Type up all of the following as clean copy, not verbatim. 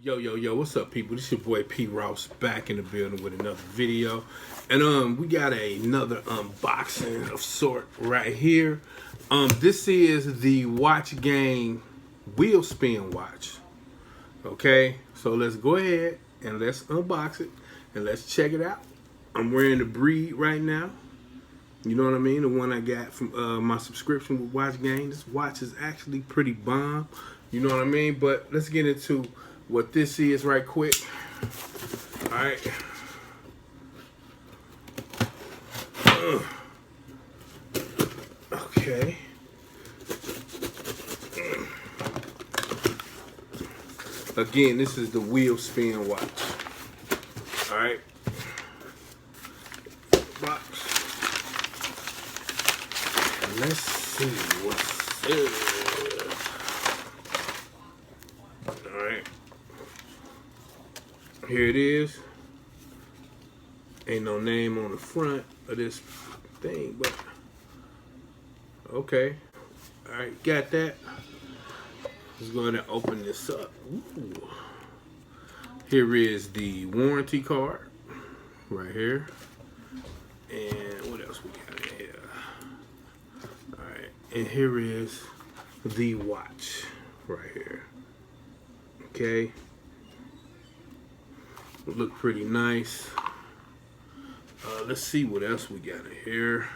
Yo, what's up, people? This your boy P. Ross back in the building with another video. And we got another unboxing of sort right here. This is the Watch Gang wheel spin watch. Okay, so let's go ahead and let's unbox it and let's check it out. I'm wearing the Breed right now. You know what I mean? The one I got from my subscription with Watch Gang. This watch is actually pretty bomb. You know what I mean? But let's get into what this is right quick. All right. Okay. Again, this is the wheel spin watch. All right. Box. Let's see what's there. All right. Here it is. Ain't no name on the front of this thing, but okay. All right, got that. Let's go ahead and open this up. Ooh. Here is the warranty card right here. And what else we got in here? All right, and here is the watch right here. Okay. Look pretty nice. Let's see what else we got in here.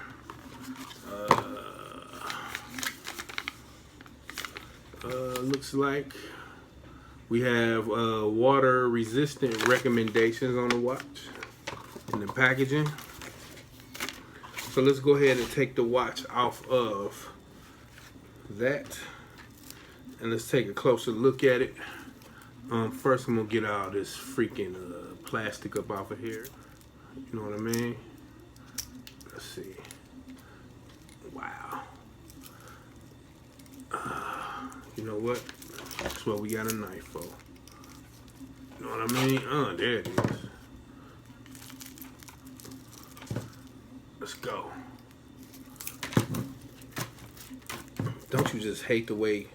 Looks like we have water resistant recommendations on the watch in the packaging. So let's go ahead and take the watch off of that and let's take a closer look at it. First I'm gonna get all this freaking plastic up off of here. You know what I mean? Let's see. Wow. You know what? That's what we got a knife for. You know what I mean? There it is. Let's go. Don't you just hate the way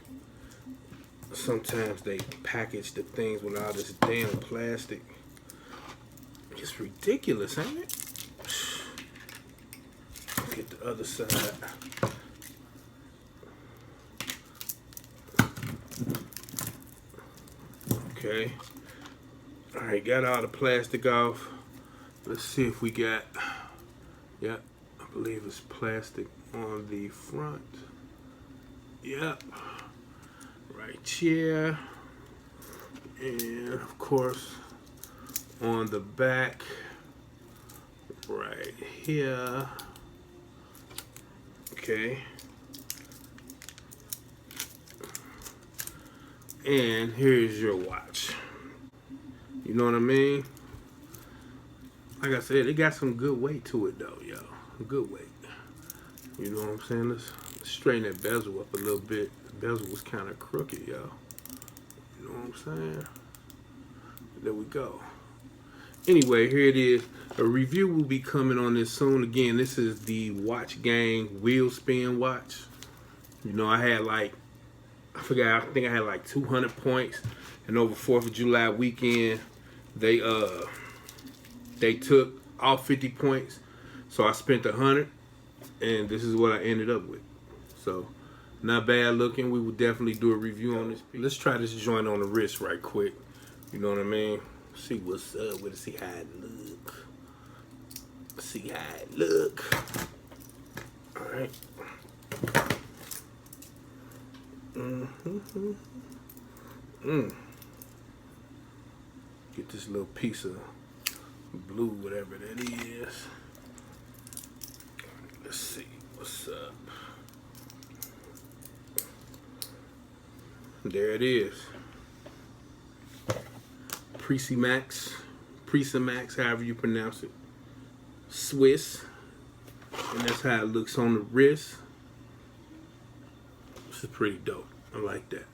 sometimes they package the things with all this damn plastic? It's ridiculous, ain't it? Get the other side. Okay. Alright, got all the plastic off. Let's see if we got, yep, I believe it's plastic on the front. Yep. Right here. And of course on the back right here. Okay. And here's your watch. You know what I mean? Like I said, it got some good weight to it though, yo. Good weight. You know what I'm saying? Let's straighten that bezel up a little bit. The bezel was kind of crooked, yo. You know what I'm saying? There we go. Anyway, here it is. A review will be coming on this soon. Again, this is the Watch Gang wheel spin watch. You know, I had like, I think I had like 200 points, and over 4th of July weekend, they took all 50 points, so I spent 100, and this is what I ended up with. So, not bad looking. We will definitely do a review on this piece. Let's try this joint on the wrist right quick. You know what I mean? See what's up with it. See how it look. See how it look. All right. Get this little piece of blue, whatever that is. Let's see what's up. There it is. Precimax, however you pronounce it. Swiss. And that's how it looks on the wrist. This is pretty dope. I like that.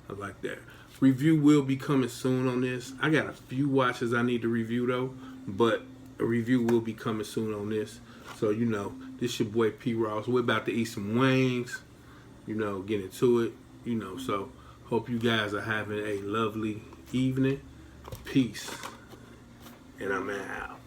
I like that. Review will be coming soon on this. I got a few watches I need to review though, but a review will be coming soon on this. So, you know, this your boy P. Ross. We're about to eat some wings, you know, get into it, you know. So, hope you guys are having a lovely evening. Peace. And I'm out.